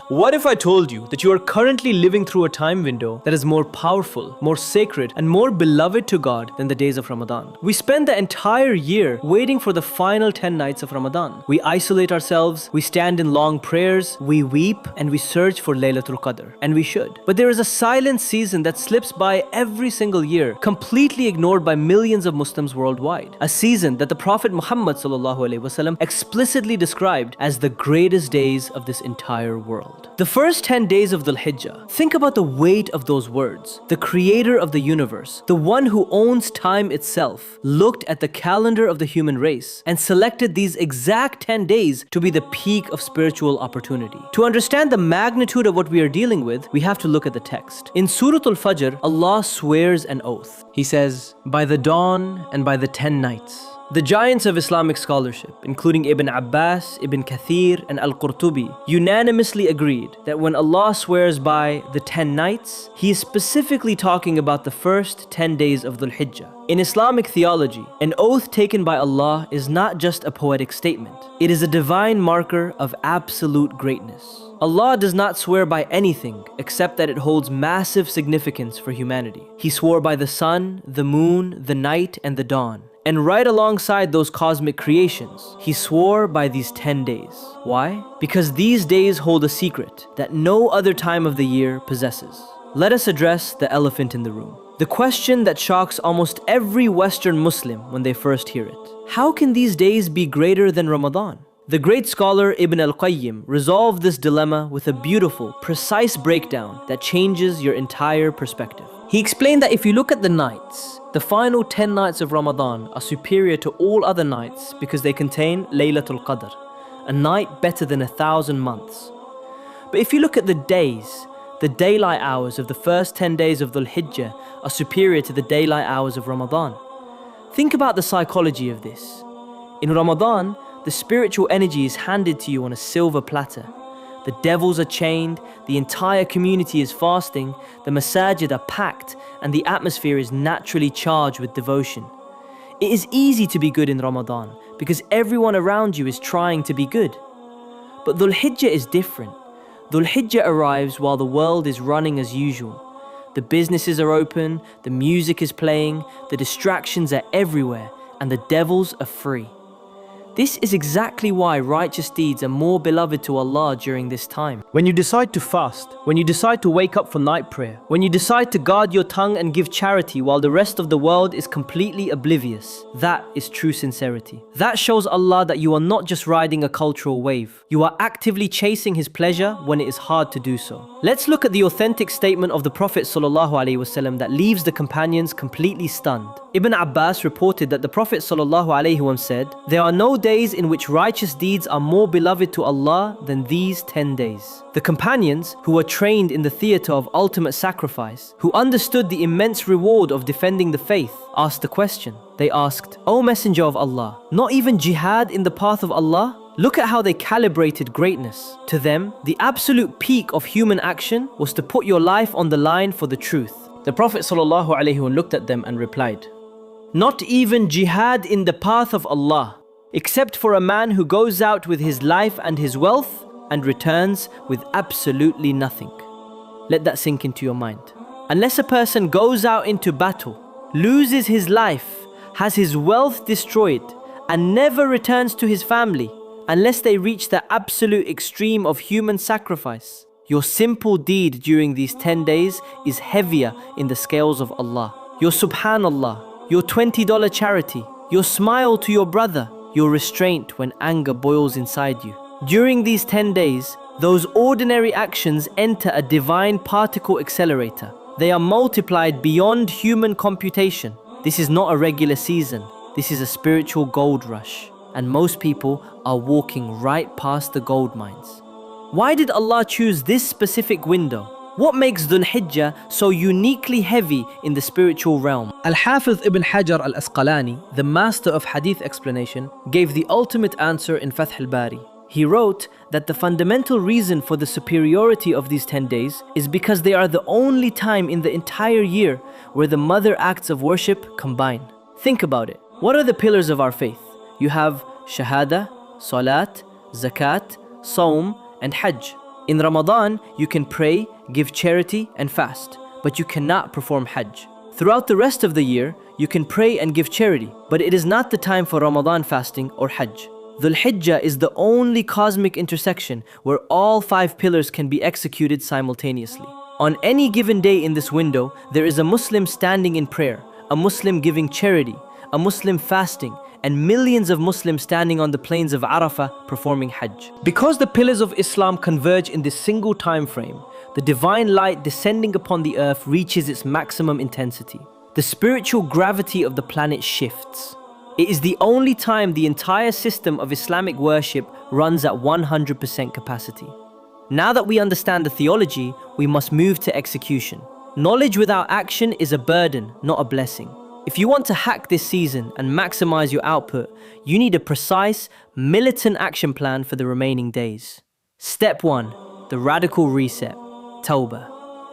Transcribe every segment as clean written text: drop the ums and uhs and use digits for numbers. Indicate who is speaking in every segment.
Speaker 1: What if I told you that you are currently living through a time window that is more powerful, more sacred, and more beloved to God than the days of Ramadan? We spend the entire year waiting for the final 10 nights of Ramadan. We isolate ourselves, we stand in long prayers, we weep, and we search for Laylatul Qadr. And we should. But there is a silent season that slips by every single year, completely ignored by millions of Muslims worldwide. A season that the Prophet Muhammad ﷺ explicitly described as the greatest days of this entire world. The first 10 days of Dhul-Hijjah. Think about the weight of those words. The creator of the universe, the one who owns time itself, looked at the calendar of the human race and selected these exact 10 days to be the peak of spiritual opportunity. To understand the magnitude of what we are dealing with, we have to look at the text. In Surah Al-Fajr, Allah swears an oath. He says, "By the dawn and by the 10 nights." The giants of Islamic scholarship, including Ibn Abbas, Ibn Kathir, and Al-Qurtubi, unanimously agreed that when Allah swears by the 10 nights, He is specifically talking about the first 10 days of Dhul-Hijjah. In Islamic theology, an oath taken by Allah is not just a poetic statement. It is a divine marker of absolute greatness. Allah does not swear by anything except that it holds massive significance for humanity. He swore by the sun, the moon, the night, and the dawn. And right alongside those cosmic creations, He swore by these 10 days. Why? Because these days hold a secret that no other time of the year possesses. Let us address the elephant in the room. The question that shocks almost every Western Muslim when they first hear it. How can these days be greater than Ramadan? The great scholar Ibn al-Qayyim resolved this dilemma with a beautiful, precise breakdown that changes your entire perspective. He explained that if you look at the nights, the final 10 nights of Ramadan are superior to all other nights because they contain Laylatul Qadr, a night better than 1,000 months. But if you look at the days, the daylight hours of the first 10 days of Dhul-Hijjah are superior to the daylight hours of Ramadan. Think about the psychology of this. In Ramadan, the spiritual energy is handed to you on a silver platter. The devils are chained, the entire community is fasting, the masajid are packed, and the atmosphere is naturally charged with devotion. It is easy to be good in Ramadan because everyone around you is trying to be good. But Dhul-Hijjah is different. Dhul-Hijjah arrives while the world is running as usual. The businesses are open, the music is playing, the distractions are everywhere, and the devils are free. This is exactly why righteous deeds are more beloved to Allah during this time. When you decide to fast, when you decide to wake up for night prayer, when you decide to guard your tongue and give charity while the rest of the world is completely oblivious, that is true sincerity. That shows Allah that you are not just riding a cultural wave. You are actively chasing His pleasure when it is hard to do so. Let's look at the authentic statement of the Prophet ﷺ that leaves the companions completely stunned. Ibn Abbas reported that the Prophet ﷺ said, "There are no days in which righteous deeds are more beloved to Allah than these 10 days." The companions, who were trained in the theater of ultimate sacrifice, who understood the immense reward of defending the faith, asked the question. They asked, "O Messenger of Allah, not even jihad in the path of Allah?" Look at how they calibrated greatness. To them, the absolute peak of human action was to put your life on the line for the truth. The Prophet ﷺ looked at them and replied, "Not even jihad in the path of Allah, except for a man who goes out with his life and his wealth and returns with absolutely nothing." Let that sink into your mind. Unless a person goes out into battle, loses his life, has his wealth destroyed, and never returns to his family, unless they reach the absolute extreme of human sacrifice, your simple deed during these 10 days is heavier in the scales of Allah. Your subhanallah, your $20 charity, your smile to your brother, your restraint when anger boils inside you. During these 10 days, those ordinary actions enter a divine particle accelerator. They are multiplied beyond human computation. This is not a regular season. This is a spiritual gold rush. And most people are walking right past the gold mines. Why did Allah choose this specific window? What makes Dhul-Hijjah so uniquely heavy in the spiritual realm? Al-Hafiz Ibn Hajar al-Asqalani, the master of hadith explanation, gave the ultimate answer in Fath al-Bari. He wrote that the fundamental reason for the superiority of these 10 days is because they are the only time in the entire year where the mother acts of worship combine. Think about it. What are the pillars of our faith? You have Shahada, Salat, Zakat, Sawm, and Hajj. In Ramadan, you can pray, give charity, and fast, but you cannot perform Hajj. Throughout the rest of the year, you can pray and give charity, but it is not the time for Ramadan fasting or Hajj. Dhul-Hijjah is the only cosmic intersection where all 5 pillars can be executed simultaneously. On any given day in this window, there is a Muslim standing in prayer, a Muslim giving charity, a Muslim fasting, and millions of Muslims standing on the plains of Arafah performing Hajj. Because the pillars of Islam converge in this single time frame, the divine light descending upon the earth reaches its maximum intensity. The spiritual gravity of the planet shifts. It is the only time the entire system of Islamic worship runs at 100% capacity. Now that we understand the theology, we must move to execution. Knowledge without action is a burden, not a blessing. If you want to hack this season and maximize your output, you need a precise, militant action plan for the remaining days. Step 1. The radical reset. Tawbah.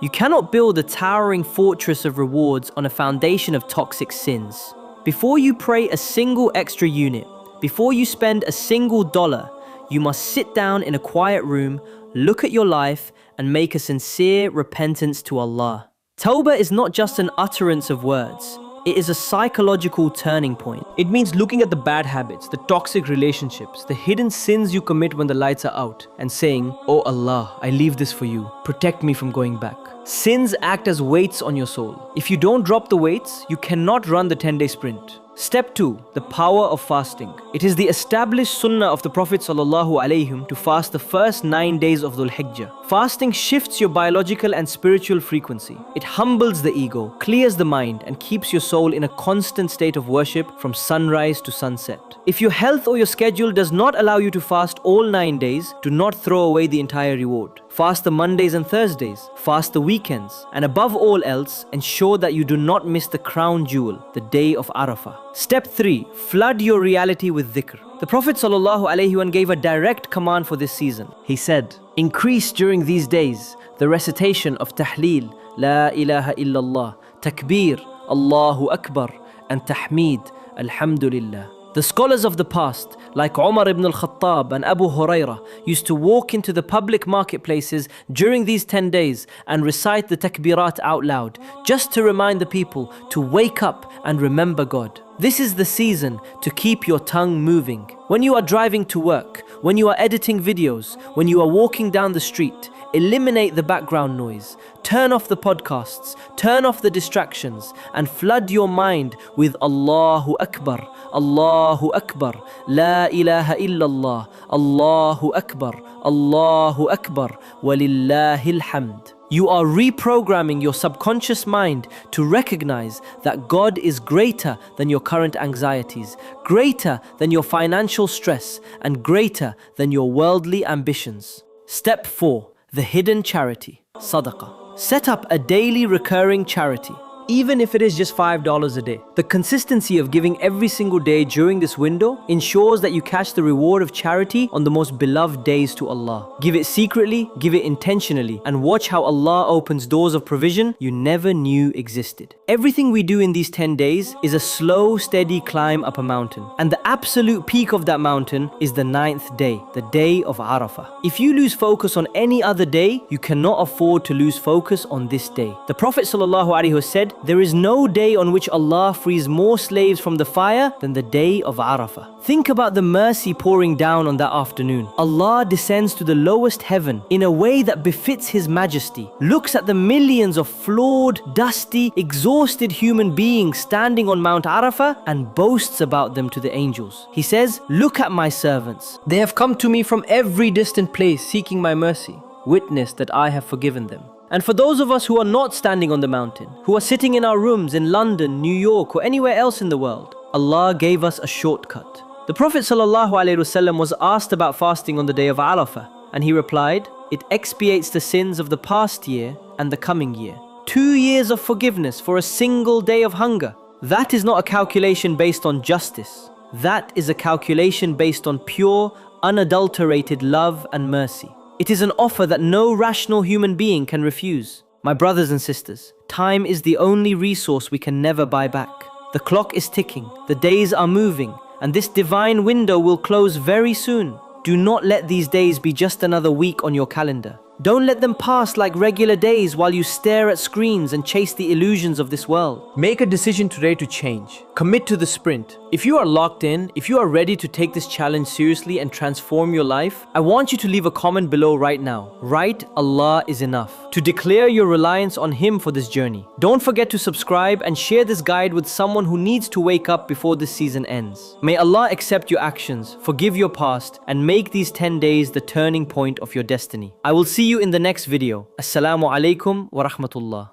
Speaker 1: You cannot build a towering fortress of rewards on a foundation of toxic sins. Before you pray a single extra unit, before you spend a single dollar, you must sit down in a quiet room, look at your life, and make a sincere repentance to Allah. Tawbah is not just an utterance of words. It is a psychological turning point. It means looking at the bad habits, the toxic relationships, the hidden sins you commit when the lights are out, and saying, "Oh Allah, I leave this for you. Protect me from going back." Sins act as weights on your soul. If you don't drop the weights, you cannot run the 10-day sprint. Step 2. The power of fasting. It is the established sunnah of the Prophet ﷺ to fast the first 9 days of Dhul-Hijjah. Fasting shifts your biological and spiritual frequency. It humbles the ego, clears the mind, and keeps your soul in a constant state of worship from sunrise to sunset. If your health or your schedule does not allow you to fast all 9 days, do not throw away the entire reward. Fast the Mondays and Thursdays, fast the weekends, and above all else, ensure that you do not miss the crown jewel, the day of Arafah. Step 3. Flood your reality with dhikr. The Prophet ﷺ gave a direct command for this season. He said, "Increase during these days the recitation of Tahleel, La ilaha illallah, Takbir, Allahu Akbar, and Tahmeed, Alhamdulillah." The scholars of the past, like Umar ibn al-Khattab and Abu Hurairah, used to walk into the public marketplaces during these 10 days and recite the takbirat out loud, just to remind the people to wake up and remember God. This is the season to keep your tongue moving. When you are driving to work, when you are editing videos, when you are walking down the street, eliminate the background noise, turn off the podcasts, turn off the distractions, and flood your mind with Allahu Akbar, Allahu Akbar, La ilaha illallah, Allahu Akbar, Allahu Akbar, Walillahil hamd. You are reprogramming your subconscious mind to recognize that God is greater than your current anxieties, greater than your financial stress, and greater than your worldly ambitions. Step 4. The hidden charity, sadaqah. Set up a daily recurring charity, even if it is just $5 a day. The consistency of giving every single day during this window ensures that you catch the reward of charity on the most beloved days to Allah. Give it secretly, give it intentionally, and watch how Allah opens doors of provision you never knew existed. Everything we do in these 10 days is a slow, steady climb up a mountain. And the absolute peak of that mountain is the 9th day, the day of Arafah. If you lose focus on any other day, you cannot afford to lose focus on this day. The Prophet ﷺ said, "There is no day on which Allah frees more slaves from the fire than the day of Arafah." Think about the mercy pouring down on that afternoon. Allah descends to the lowest heaven in a way that befits His majesty, looks at the millions of flawed, dusty, exhausted human beings standing on Mount Arafah and boasts about them to the angels. He says, "Look at my servants. They have come to me from every distant place seeking my mercy. Witness that I have forgiven them." And for those of us who are not standing on the mountain, who are sitting in our rooms in London, New York, or anywhere else in the world, Allah gave us a shortcut. The Prophet ﷺ was asked about fasting on the day of Arafah, and he replied, "It expiates the sins of the past year and the coming year. 2 years of forgiveness for a single day of hunger." That is not a calculation based on justice. That is a calculation based on pure, unadulterated love and mercy. It is an offer that no rational human being can refuse. My brothers and sisters, time is the only resource we can never buy back. The clock is ticking, the days are moving, and this divine window will close very soon. Do not let these days be just another week on your calendar. Don't let them pass like regular days while you stare at screens and chase the illusions of this world. Make a decision today to change. Commit to the sprint. If you are locked in, if you are ready to take this challenge seriously and transform your life, I want you to leave a comment below right now. Write, Allah is enough, to declare your reliance on Him for this journey. Don't forget to subscribe and share this guide with someone who needs to wake up before this season ends. May Allah accept your actions, forgive your past, and make these 10 days the turning point of your destiny. I will see you in the next video. Assalamu alaikum wa rahmatullah.